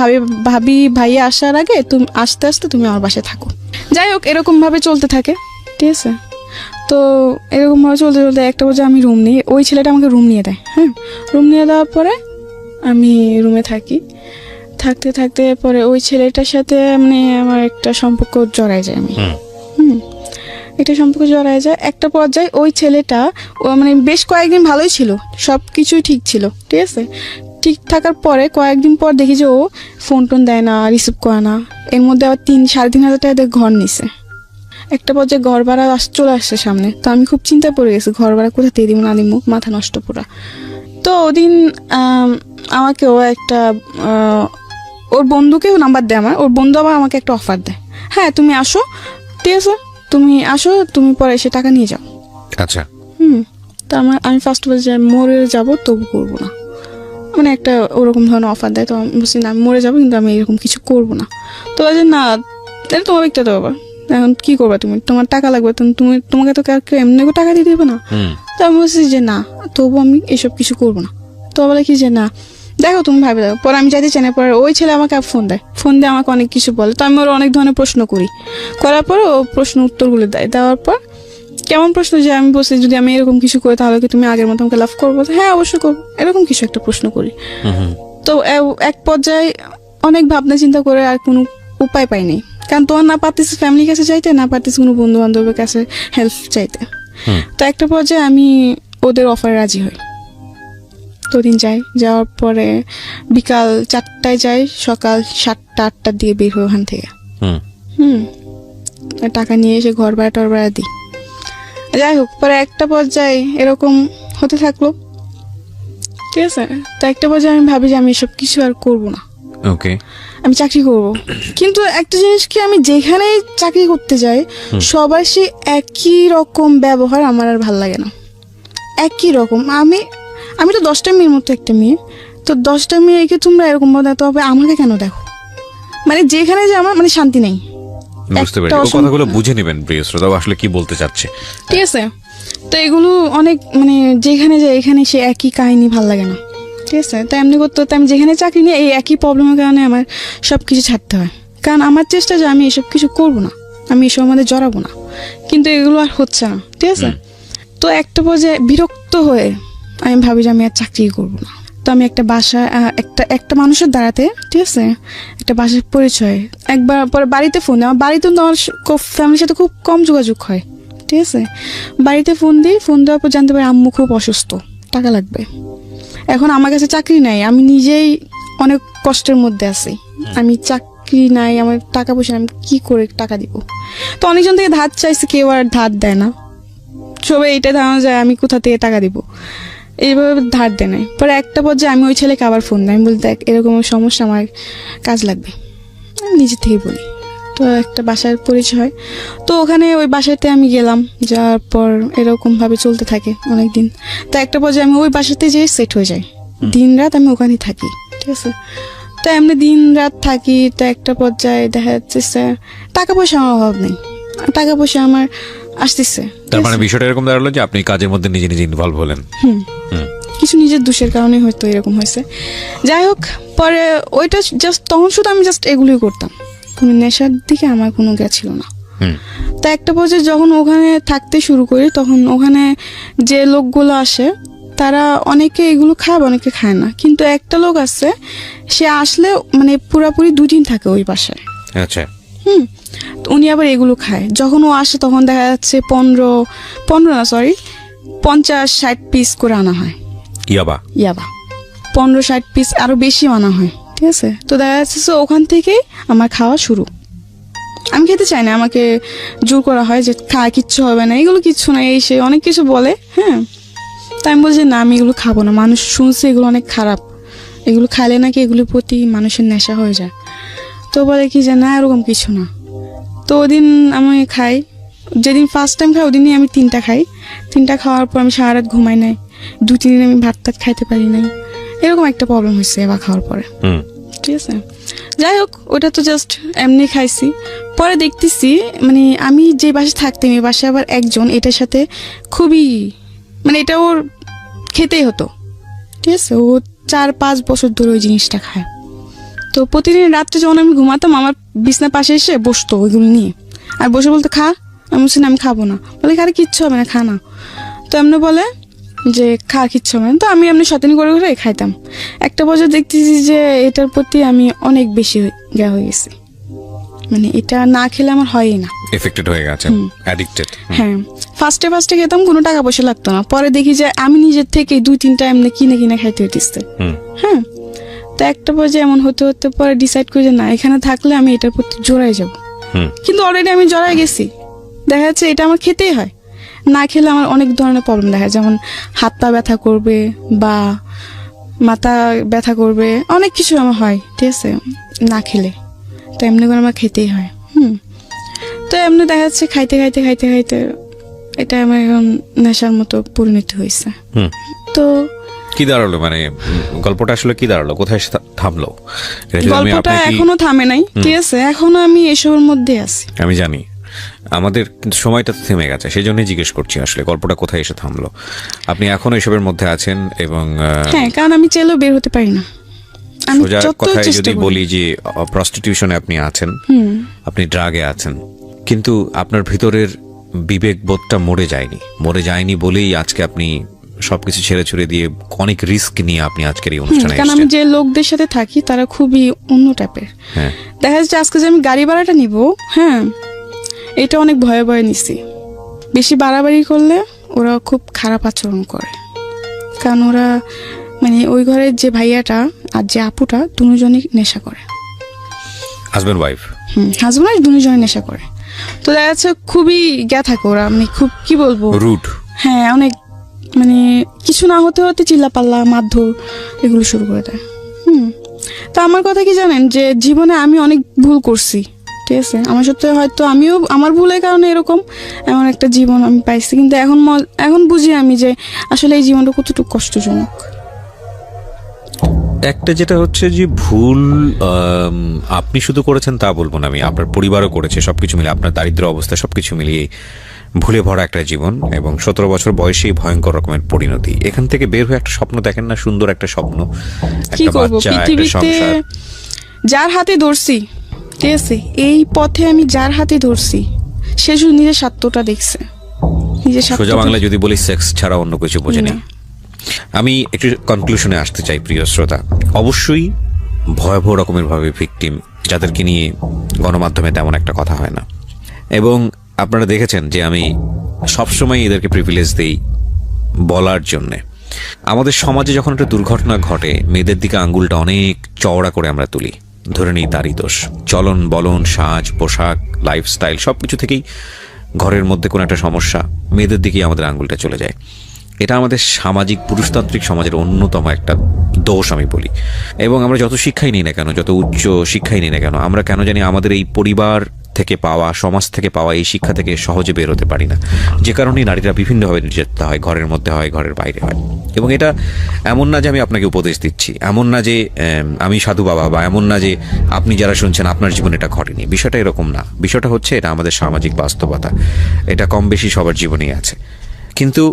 Speaker 1: ভাইয়া আসার আগে তুমি আস্তে আস্তে তুমি আমার বাসায় থাকো। যাই হোক, এরকম ভাবে চলতে থাকে, ঠিক আছে। তো এরকম ভাবে চলতে চলতে একটা পর্যায়ে আমি রুম নিই, ওই ছেলেটা আমাকে রুম নিয়ে দেয়। হ্যাঁ, রুম নিয়ে দেওয়ার পরে আমি রুমে থাকি, থাকতে থাকতে পরে ওই ছেলেটার সাথে মানে আমার একটা সম্পর্ক জড়ায় যায়। আমি একটা সম্পর্ক জড়ায় যায়। একটা পর্যায়ে ওই ছেলেটা মানে বেশ কয়েকদিন ভালোই ছিল, সব কিছুই ঠিক ছিল, ঠিক আছে। ঠিক থাকার পরে কয়েকদিন পর দেখি যে ও ফোন টোন দেয় না, রিসিভ করে না। এর মধ্যে আবার 3-3.5 টাকা দিয়ে ঘর নিছে। একটা পর্যায়ে ঘর ভাড়া চলে আসছে সামনে, তো আমি খুব চিন্তায় পড়ে গেছি, ঘর ভাড়া কোথা দিয়ে দিব না দিব, মাথা নষ্ট পুরা। তো ওদিন আমাকে ও একটা ওর বন্ধুকেও নাম্বার দেয় আমার, ওর বন্ধু আবার আমাকে একটা অফার দেয়, হ্যাঁ তুমি আসো, ঠিক আছে তুমি আসো, তুমি পরে এসে টাকা নিয়ে যাও।
Speaker 2: আচ্ছা।
Speaker 1: তো আমি ফার্স্ট বলছি মরে যাবো তবু করবো না, মানে একটা ওরকম ধরনের অফার দেয়। তো আমি বলছি না, আমি মরে যাবো কিন্তু আমি এরকম কিছু করবো না। তো বলছে না তাহলে তোমার ব্যক্তিগত ব্যাপার, এখন কি করবা তুমি, তোমার টাকা লাগবে, তোমাকে তো কেউ এমনি টাকা দিয়ে দেবে না। তো আমি বলছি যে না, তবু আমি এসব কিছু করবো না। তো বলে কি যে না দেখো তুমি ভাবে দেখো। পরে আমি যাইতে চাই না, পরে ওই ছেলে আমাকে ফোন দেয়, ফোন দিয়ে আমাকে অনেক কিছু বলে। তো আমি ওর অনেক ধরনের প্রশ্ন করি, করার পরে ও প্রশ্ন উত্তরগুলো দেয়। দেওয়ার পর কেমন প্রশ্ন, যে আমি বলছি যদি আমি এরকম কিছু করি তাহলে কি তুমি আগের মতো আমাকে লাভ করবো? হ্যাঁ অবশ্যই করবো, এরকম কিছু একটা প্রশ্ন করি। তো এক পর্যায়ে অনেক ভাবনা চিন্তা করে আর কোনো উপায় পাইনি, কারণ তোমার না পারতেছি ফ্যামিলির কাছে চাইতে, না পারতেছি কোনো বন্ধু বান্ধবের কাছে হেল্প চাইতে। তো একটা পর্যায়ে আমি ওদের অফারে রাজি হই। তো দিন যাই, যাওয়ার পরে বিকাল 4টায় যাই, সকাল 7টা-8টার দিয়ে বের হই ওখান থেকে। টাকা নিয়ে এসে ঘর ভাড়া টর ভাড়া দিই। যাই হোক, পরে একটা পর্যায়ে এরকম হতে থাকলো, ঠিক আছে। তো একটা পর্যায়ে আমি ভাবি যে আমি এসব কিছু আর করবো না,
Speaker 2: ওকে,
Speaker 1: আমি চাকরি করব। কিন্তু একটা জিনিস কি, আমি যেখানেই চাকরি করতে যাই সবার সেই একই রকম ব্যবহার আমার আর ভাল লাগে না, একই রকম। আমি তো 10টা মেয়ের মতো একটা মেয়ে, তো 10টা মেয়েকে তোমরা এরকম ভাবে দেখো, হবে আমাকে কেন দেখো, মানে যেখানে যে আমার মানে শান্তি নেই।
Speaker 2: বুঝতে পারি, ও কথাগুলো বুঝে নেবেন প্রিয় শ্রোতা, আসলে কি বলতে চাচ্ছে,
Speaker 1: ঠিক আছে। তো এগুলো অনেক মানে যেখানে যায় এখানে সে একই কাহিনী ভাল লাগে না, ঠিক আছে। তাই এমনি করতে হতো, আমি যেখানে চাকরি নিয়ে এই একই প্রবলেমের কারণে আমার সব কিছু ছাড়তে হয়, কারণ আমার চেষ্টা যে আমি এসব কিছু করবো না, আমি এসব মধ্যে জড়াবো না, কিন্তু এগুলো আর হচ্ছে না, ঠিক আছে। তো একটা পর্যায়ে বিরক্ত হয়ে আমি ভাবি যে আমি আর চাকরি করবো না। তো আমি একটা বাসা একটা মানুষের দ্বারাতে, ঠিক আছে, একটা বাসার পরিচয় একবার পরে বাড়িতে ফোন দেয়। আমার বাড়িতে তো আমার ফ্যামিলির সাথে খুব কম যোগাযোগ হয়, ঠিক আছে। বাড়িতে ফোন দিই, ফোন দেওয়ার পর জানতে পারি আম্মু খুব অসুস্থ, টাকা লাগবে। এখন আমার কাছে চাকরি নাই, আমি নিজেই অনেক কষ্টের মধ্যে আছি, আমি চাকরি নাই, আমার টাকা পয়সা, আমি কি করে টাকা দিব। তো অনেকজন থেকে ধার চাইছে, কেউ আর ধার দেয় না, সবাই এটা ধারণা যায় আমি কোথা থেকে টাকা দিব, এইভাবে ধার দেয় নাই। পরে একটা পর্যায়ে আমি ওই ছেলেকে আবার ফোন দিই, আমি বলি দেখ এরকম সমস্যা, আমার কাজ লাগবে, আমি নিজে থেকে বলি। তো একটা বাসার পরিচয় হয়, তো ওখানে ওই বাসাতে আমি গেলাম, যাওয়ার পর এরকম ভাবে চলতে থাকে অনেকদিন। তো একটা পর্যায়ে আমি ওই বাসাতে যেয়ে সেট হয়ে যাই, দিন রাত আমি ওখানেই থাকি, ঠিক আছে। তো এমনি দিন রাত থাকি। তো একটা পর্যায়ে দেখা যাচ্ছে টাকা পয়সা আমার অভাব নেই, টাকা পয়সা আমার আসতেছে।
Speaker 2: তার মানে বিষয়টা এরকম দাঁড়ালো যে আপনি কাজের মধ্যে নিজে নিজে ইনভলভ হলেন।
Speaker 1: কিছু নিজের দোষের কারণে হয়তো এরকম হয়েছে। যাই হোক, পরে ওইটা জাস্ট তখন শুধু আমি জাস্ট এগুলোই করতাম, কোনো নেশার দিকে আমার কোনো জ্ঞান ছিল না। তো একটা পর্যায়ে যখন ওখানে থাকতে শুরু করি, তখন ওখানে যে লোকগুলো আসে তারা অনেকে এগুলো খায়, অনেকে খায় না। কিন্তু একটা লোক আছে, সে আসলে মানে পুরাপুরি 2 দিন থাকে ওই বাসায়।
Speaker 2: আচ্ছা।
Speaker 1: উনি আবার এগুলো খায়। যখন ও আসে তখন দেখা যাচ্ছে 50-60 পিস করে আনা হয় ইয়াবা 15-60 পিস, আরো বেশি আনা হয়, ঠিক আছে। তো দেখা যাচ্ছে ওখান থেকেই আমার খাওয়া শুরু। আমি খেতে চাই না, আমাকে জোর করা হয় যে খা, কিচ্ছু হবে না, এগুলো কিচ্ছু না, এই সে অনেক কিছু বলে। হ্যাঁ, তাই আমি বলছি না, আমি এগুলো খাবো না, মানুষ শুনছে এগুলো অনেক খারাপ, এগুলো খাইলে নাকি এগুলোর প্রতি মানুষের নেশা হয়ে যায়। তো বলে কি যে না, এরকম কিছু না। তো ওদিন আমি খাই, যেদিন ফার্স্ট টাইম খাই ওদিনই আমি 3টা খাই। 3টা খাওয়ার পর আমি সারা রাত ঘুমাই নাই, 2-3 দিন আমি ভাত টাত খাইতে পারি নাই, এরকম একটা প্রবলেম হয়েছে এবার খাওয়ার পরে। ঠিক আছে, যাই হোক ওটা তো জাস্ট এমনি খাইছি। পরে দেখতেছি মানে আমি যে বাসায় থাকতাম এই বাসায় আবার একজন এটার সাথে খুবই মানে এটা ওর খেতেই হতো। ঠিক আছে, ও 4-5 বছর ধরে ওই জিনিসটা খায়। তো প্রতিদিন রাত্রে যখন আমি ঘুমাতাম আমার বিছনার পাশে এসে বসতো ওইগুলো নিয়ে, আর বসে বলতো খা। আমি বলছি না আমি খাবো না। বলে আরে কিচ্ছু হবে না, খা না। তো এমনি বলে যে খা, কিচ্ছু হবে না। তো আমি এমনি শয়তানি করে করে খাইতাম। একটা বছর দেখতেছি যে এটার প্রতি আমি অনেক বেশি হয়ে গেছি, মানে এটা না খেলে আমার হয়ই না,
Speaker 2: এফেক্টেড হয়ে গেছে, অ্যাডিক্টেড।
Speaker 1: হ্যাঁ, ফার্স্টে খেতাম কোনো টাকা পয়সা লাগতো না, পরে দেখি যে আমি নিজের থেকে 2-3টা এমনি কিনে খাইতে হইতেছে। হ্যাঁ, তো একটা পর্যায়ে এমন হতে হতে পরে ডিসাইড করি যে না এখানে থাকলে আমি এটার প্রতি জোড়াই যাব। কিন্তু অলরেডি আমি জড়াই গেছি, দেখা যাচ্ছে এটা আমার খেতেই হয়, না খেলে আমার অনেক ধরনের প্রবলেম দেখা যায়, যেমন হাত পা ব্যথা করবে বা মাথা ব্যথা করবে, অনেক কিছু আমার হয়। ঠিক আছে, না খেলে তো এমনি করে আমার খেতেই হয়। তো এমনি দেখা যাচ্ছে খাইতে এটা আমার এখন নেশার মতো পরিণতি হয়েছে। তো
Speaker 2: কি দাঁড়ালো, মানে গল্পটা আসলে কি দাঁড়ালো, কোথায় এসে থামলো?
Speaker 1: গল্পটা এখনো থামে নাই। ঠিক আছে, এখনো আমি এসবের মধ্যে আছি।
Speaker 2: আমি জানি আমাদের কিন্তু সময়টা তো থেমে গেছে, সেই জন্যই জিজ্ঞেস করছি আসলে গল্পটা কোথায় এসে থামলো। আপনি এখনো এসবের মধ্যে আছেন এবং
Speaker 1: হ্যাঁ, কারণ আমি চাইলেও বের হতে পারি না। আমি
Speaker 2: সোজা
Speaker 1: যত
Speaker 2: কথায়
Speaker 1: চেষ্টা
Speaker 2: যদি
Speaker 1: করি।
Speaker 2: বলি যে প্রস্টিটিউশনে আপনি আছেন, আপনি ড্রাগে আছেন, কিন্তু আপনার ভিতরের বিবেক বোধটা মরে যায়নি বলেই আজকে আপনি সবকিছু ছেড়ে ছুড়ে দিয়ে অনেক রিস্ক নিয়ে আপনি আজকের এই অনুষ্ঠানে
Speaker 1: কারণ আমি
Speaker 2: এসেছেন।
Speaker 1: যে লোকদের সাথে থাকি তারা খুবই অন্য টাইপের।
Speaker 2: হ্যাঁ,
Speaker 1: দেখা যাচ্ছে আজকে যে আমি গাড়ি ভাড়াটা নিব, হ্যাঁ এটা অনেক ভয়ে নিছি। বেশি বাড়াবাড়ি করলে ওরা খুব খারাপ আচরণ করে, কারণ ওরা মানে ওই ঘরের যে ভাইয়াটা আর যে আপুটা দুজনই নেশা করে,
Speaker 2: হাজবেন্ড ওয়াইফ।
Speaker 1: হাজবেন্ড দুজনই নেশা করে। তো দেখা যাচ্ছে খুবই থাকে ওরা, মানে খুব কি বলবো,
Speaker 2: রুট।
Speaker 1: হ্যাঁ, অনেক মানে কিছু না হতে হতে চিল্লাপাল্লা মারধর এগুলো শুরু করে দেয়। তো আমার কথা কি জানেন, যে জীবনে আমি অনেক ভুল করছি। ঠিক আছে, আমার সাথে হয়তো আমিও আমার ভুলের কারণে এরকম এমন একটা জীবন আমি পাইছি, কিন্তু এখন বুঝি আমি যে আসলে এই জীবনটা কতটুকু কষ্টজনক।
Speaker 2: একটা যেটা হচ্ছে যে ভুল আপনি শুধু করেছেন তা বলবো না আমি, আপনার পরিবারও করেছে, সবকিছু মিলে আপনার দারিদ্র অবস্থা সবকিছু মিলিয়ে ভুলে ভরা একটা জীবন এবং 17 বছর বয়সেই ভয়ঙ্কর রকমের পরিণতি। এখান থেকে বের হয়ে একটা স্বপ্ন দেখেন না, সুন্দর একটা স্বপ্ন,
Speaker 1: কি
Speaker 2: একটা
Speaker 1: করবো,
Speaker 2: বাচ্চা, একটা
Speaker 1: পৃথিবীতে
Speaker 2: সংসার।
Speaker 1: যার হাতে ধরছি, ঠিক আছে, এই পথে আমি যার হাতে ধরছি সে শুধু নিজের স্বার্থটা দেখছে, নিজের
Speaker 2: সোজা
Speaker 1: স্বার্থটা।
Speaker 2: বাংলায় যদি বলি সেক্স ছাড়া অন্য কিছু বোঝেনি।
Speaker 1: না।
Speaker 2: আমি একটু কনক্লুশনে আসতে চাই প্রিয় শ্রোতা। অবশ্যই ভয়াবহ রকমের ভাবে ভিকটিম যাদেরকে নিয়ে গণমাধ্যমে তেমন একটা কথা হয় না, এবং আপনারা দেখেছেন যে আমি সবসময় এদেরকে প্রিভিলেজ দেই বলার জন্যে। আমাদের সমাজে যখন একটা দুর্ঘটনা ঘটে মেয়েদের দিকে আঙ্গুলটা অনেক চওড়া করে আমরা তুলি, ধরে নিই তারই দোষ। চলন বলন, সাজ পোশাক, লাইফস্টাইল সবকিছু থেকেই ঘরের মধ্যে কোনো একটা সমস্যা, মেয়েদের দিকেই আমাদের আঙ্গুলটা চলে যায়। এটা আমাদের সামাজিক পুরুষতান্ত্রিক সমাজের অন্যতম একটা দোষ আমি বলি। এবং আমরা যত শিক্ষাই নিই না কেন, যত উচ্চ শিক্ষাই নিই না কেন, আমরা কেন জানি আমাদের এই পরিবার থেকে পাওয়া, সমাজ থেকে পাওয়া এই শিক্ষা থেকে সহজে বের হতে পারি না, যে কারণেই নারীরা বিভিন্নভাবে নির্যাতিত হয়, ঘরের মধ্যে হয়, ঘরের বাইরে হয়। এবং এটা এমন না যে আমি আপনাকে উপদেশ দিচ্ছি, এমন না যে আমি সাধু বাবা, বা এমন না যে আপনি যারা শুনছেন আপনার জীবনে এটা ঘটেনি, বিষয়টা এরকম না। বিষয়টা হচ্ছে এটা আমাদের সামাজিক বাস্তবতা, এটা কম বেশি সবার জীবনেই আছে। কিন্তু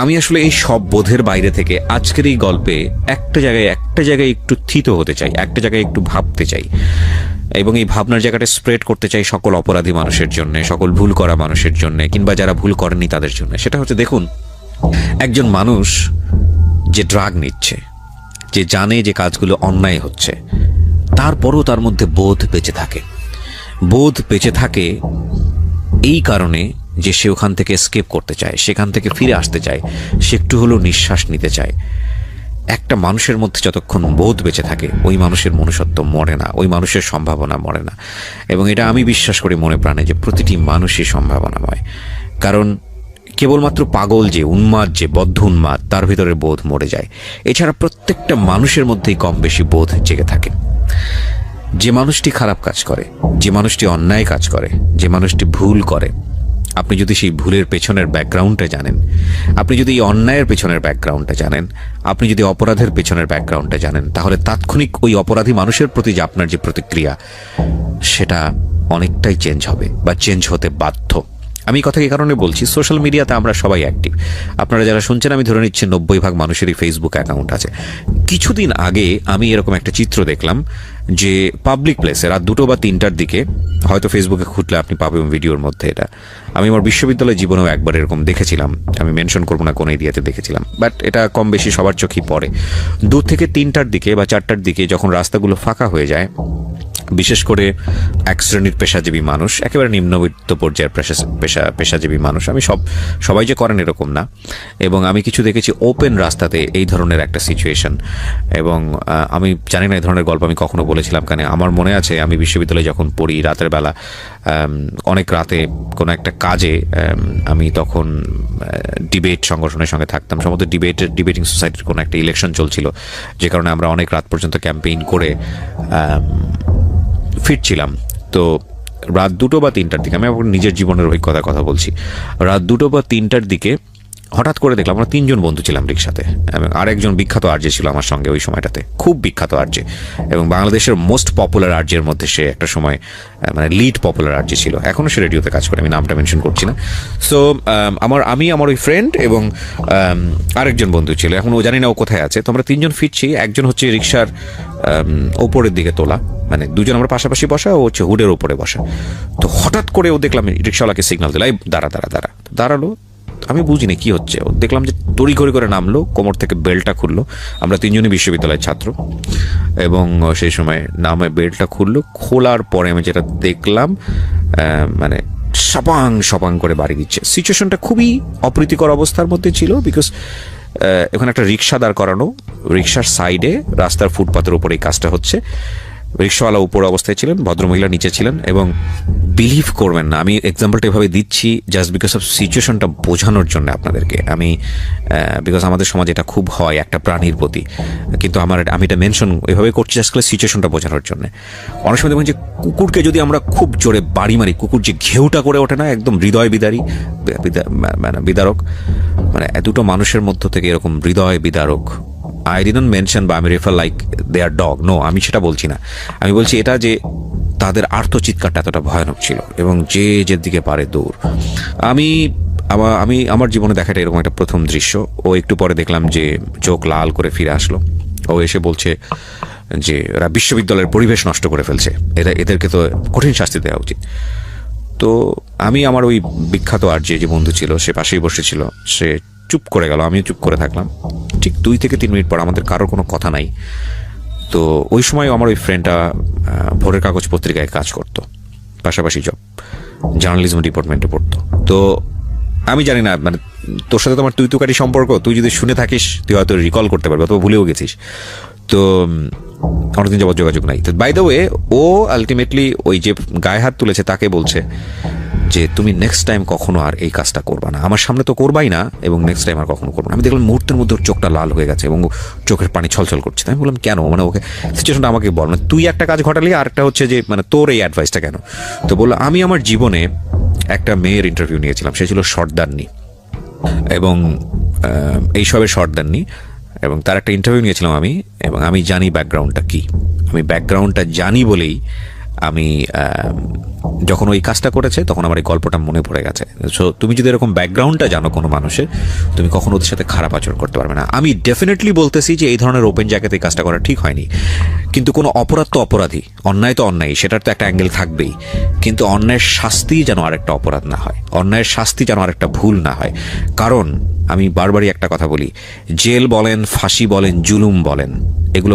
Speaker 2: আমি আসলে এই সব বোধের বাইরে থেকে আজকের এই গল্পে একটা জায়গায় একটু থিত হতে চাই, একটা জায়গায় একটু ভাবতে চাই, এবং এই ভাবনার জায়গাটা স্প্রেড করতে চাই সকল অপরাধী মানুষের জন্য, সকল ভুল করা মানুষের জন্য, কিংবা যারা ভুল করেনি তাদের জন্য। সেটা হচ্ছে, দেখুন, একজন মানুষ যে ড্রাগ নিচ্ছে, যে জানে যে কাজগুলো অন্যায় হচ্ছে, তারপরও তার মধ্যে বোধ বেঁচে থাকে এই কারণে যে সে ওখান থেকে এসকেপ করতে চায়, সেখান থেকে ফিরে আসতে চায়, সে একটু হলেও নিঃশ্বাস নিতে চায়। একটা মানুষের মধ্যে যতক্ষণ বোধ বেঁচে থাকে ওই মানুষের মনুষ্যত্ব মরে না, ওই মানুষের সম্ভাবনা মরে না। এবং এটা আমি বিশ্বাস করি মনে প্রাণে যে প্রতিটি মানুষই সম্ভাবনাময়, কারণ কেবলমাত্র পাগল যে, উন্মাদ যে, বদ্ধ উন্মাদ, তার ভিতরে বোধ মরে যায়। এছাড়া প্রত্যেকটা মানুষের মধ্যেই কম বেশি বোধ জেগে থাকে। যে মানুষটি খারাপ কাজ করে, যে মানুষটি অন্যায় কাজ করে, যে মানুষটি ভুল করে, আপনি যদি সেই ভুলের পেছনের ব্যাকগ্রাউন্ডটা জানেন, আপনি যদি এই অন্যায়ের পেছনের ব্যাকগ্রাউন্ডটা জানেন, আপনি যদি অপরাধের পেছনের ব্যাকগ্রাউন্ডটা জানেন, তাহলে তাৎক্ষণিক ওই অপরাধী মানুষের প্রতি যে আপনার যে প্রতিক্রিয়া, সেটা অনেকটাই চেঞ্জ হবে বা চেঞ্জ হতে বাধ্য। আমি এই কথা এই কারণে বলছি, সোশ্যাল মিডিয়াতে আমরা সবাই অ্যাক্টিভ। আপনারা যারা শুনছেন, আমি ধরে নিচ্ছি 90% মানুষেরই ফেসবুক অ্যাকাউন্ট আছে। কিছুদিন আগে আমি এরকম একটা চিত্র দেখলাম যে পাবলিক প্লেসে রাত 2টো বা 3টার দিকে, হয়তো ফেসবুকে খুঁজলে আপনি পাবেন ভিডিওর মধ্যে এটা। আমি আমার বিশ্ববিদ্যালয় জীবনেও একবার এরকম দেখেছিলাম, আমি মেনশন করবো না কোন এরিয়াতে দেখেছিলাম, বাট এটা কম বেশি সবার চোখেই পড়ে। 2 থেকে 3টার দিকে বা 4টার দিকে যখন রাস্তাগুলো ফাঁকা হয়ে যায়, বিশেষ করে এক শ্রেণীর পেশাজীবী মানুষ, একেবারে নিম্নবিত্ত পর্যায়ের পেশাজীবী মানুষ, আমি সবাই যে করেন এরকম না, এবং আমি কিছু দেখেছি ওপেন রাস্তাতে এই ধরনের একটা সিচুয়েশন। এবং আমি জানি না এই ধরনের গল্প আমি কখনো বলেছিলাম, কারণ আমার মনে আছে আমি বিশ্ববিদ্যালয়ে যখন পড়ি, রাতের বেলা অনেক রাতে কোনো একটা কাজে আমি তখন ডিবেট সংগঠনের সঙ্গে থাকতাম, সম্ভবত ডিবেটিং সোসাইটির কোনো একটা ইলেকশন চলছিল, যে কারণে আমরা অনেক রাত পর্যন্ত ক্যাম্পেইন করে ফিরছিলাম। তো রাত 2টো বা 3টার দিকে, আমি আমার নিজের জীবনের অভিজ্ঞতার কথা বলছি, রাত 2টো বা 3টার দিকে হঠাৎ করে দেখলাম, আমরা 3জন বন্ধু ছিলাম রিক্সাতে, এবং আরেকজন বিখ্যাত আরজে ছিল আমার সঙ্গে ওই সময়টাতে, খুব বিখ্যাত আরজে, এবং বাংলাদেশের মোস্ট পপুলার আরজের মধ্যে সে একটা সময় মানে লিড পপুলার আরজে ছিল, এখনও সে রেডিওতে কাজ করে, আমি নামটা মেনশন করছি না। সো আমার ওই ফ্রেন্ড এবং আরেকজন বন্ধু ছিল, এখন ও জানি না ও কোথায় আছে। তো আমরা 3জন ফিরছি, একজন হচ্ছে রিক্সার ওপরের দিকে তোলা, মানে দুজন আমরা পাশাপাশি বসা, ও হচ্ছে হুডের ওপরে বসা। তো হঠাৎ করে ও দেখলাম রিক্সাওয়ালাকে সিগন্যাল দিল, এই দাঁড়া। দাঁড়ালো, আমি বুঝিনি কি হচ্ছে, ও দেখলাম যে তড়িঘড়ি করে নামলো, কোমর থেকে বেল্টটা খুললো, আমরা 3জনই বিশ্ববিদ্যালয়ের ছাত্র, এবং সেই সময় নামে বেল্টটা খুললো, খোলার পরে আমি যেটা দেখলাম, মানে সপাং করে বাড়ি দিচ্ছে। সিচুয়েশনটা খুবই অপ্রীতিকর অবস্থার মধ্যে ছিল, বিকজ এখানে একটা রিক্সা দাঁড় করানো, রিক্সার সাইডে রাস্তার ফুটপাতের উপরে এই কাজটা হচ্ছে, রিক্সাওয়ালা উপর অবস্থায় ছিলেন, ভদ্রমহিলা নিচে ছিলেন, এবং বিলিভ করবেন না, আমি এক্সাম্পলটা এভাবে দিচ্ছি জাস্ট বিকজ অফ সিচুয়েশনটা বোঝানোর জন্য আপনাদেরকে। আমি বিকজ আমাদের সমাজে এটা খুব হয় একটা প্রাণীর প্রতি, কিন্তু আমি এটা মেনশন এভাবে করছি জাস্ট সিচুয়েশনটা বোঝানোর জন্য। অনেক সময় দেখবেন যে কুকুরকে যদি আমরা খুব জোরে বাড়ি মারি, কুকুর যে ঘেউটা করে ওঠে না, একদম হৃদয় বিদারক, মানে 2টো মানুষের মধ্য থেকে এরকম হৃদয় বিদারক, I didn't mention বা আমি রেফার লাইক দে আর ডগ, নো, আমি সেটা বলছি না। আমি বলছি এটা যে তাদের আর্তচিৎকারটা এতটা ভয়ানক ছিল, এবং যে দিকে পারে দৌড়। আমি আমার জীবনে দেখাটা এরকম একটা প্রথম দৃশ্য। ও একটু পরে দেখলাম যে চোখ লাল করে ফিরে আসলো, ও এসে বলছে যে এরা বিশ্ববিদ্যালয়ের পরিবেশ নষ্ট করে ফেলছে, এদেরকে তো কঠিন শাস্তি দেওয়া উচিত। তো আমি আমার ওই বিখ্যাত আর যে বন্ধু ছিল, সে পাশেই বসেছিল, সে চুপ করে গেল, আমিও চুপ করে থাকলাম। ঠিক 2 থেকে 3 মিনিট পর আমাদের কারোর কোনো কথা নাই। তো ওই সময় আমার ওই ফ্রেন্ডটা ভোরের কাগজ পত্রিকায় কাজ করতো, পাশাপাশি জার্নালিজম ডিপার্টমেন্টে পড়তো। তো আমি জানি না, মানে তোর সাথে তোমার তুই সম্পর্ক, তুই যদি শুনে থাকিস তুই হয়তো রিকল করতে পারবি, অথবা ভুলেও গেছিস। তো অনেকদিন যাবত যোগাযোগ নাই। তো বাই দ্য ওয়ে, ও আলটিমেটলি ওই যে গায়ে হাত তুলেছে তাকে বলছে যে তুমি নেক্সট টাইম কখনো আর এই কাজটা করবা না, আমার সামনে তো করবাই না, এবং নেক্সট টাইম আর কখনো করবো না। আমি দেখলাম মুহূর্তের মধ্যে ওর চোখটা লাল হয়ে গেছে এবং চোখের পানি ছলছল করছে। আমি বললাম কেন, মানে ওকে সিচুয়েশনটা আমাকে বল, মানে তুই একটা কাজ ঘটালি, আর একটা হচ্ছে যে মানে তোর এই অ্যাডভাইসটা কেন। তো বললো আমি আমার জীবনে একটা মেয়ের ইন্টারভিউ নিয়েছিলাম, সে ছিল শর্টদান্নি, এবং এইসবের শর্টদান্নি, এবং তার একটা ইন্টারভিউ নিয়েছিলাম আমি, এবং আমি জানি ব্যাকগ্রাউন্ডটা কি। আমি ব্যাকগ্রাউন্ডটা জানি বলেই আমি যখন ওই কাজটা করেছে তখন আমার এই গল্পটা মনে পড়ে গেছে। সো তুমি যদি এরকম ব্যাকগ্রাউন্ডটা জানো কোনো মানুষের, তুমি কখনো ওদের সাথে খারাপ আচরণ করতে পারবে না। আমি ডেফিনেটলি বলতেছি যে এই ধরনের ওপেন জায়গাতে এই কাজটা করা ঠিক হয়নি, কিন্তু কোনো অপরাধ তো অপরাধী, অন্যায় তো অন্যায়, সেটার তো একটা অ্যাঙ্গেল থাকবেই, কিন্তু অন্যায়ের শাস্তি যেন আরেকটা অপরাধ না হয়, অন্যায়ের শাস্তি যেন আরেকটা ভুল না হয়। কারণ আমি বারবারই একটা কথা বলি, জেল বলেন, ফাঁসি বলেন, জুলুম বলেন, এগুলো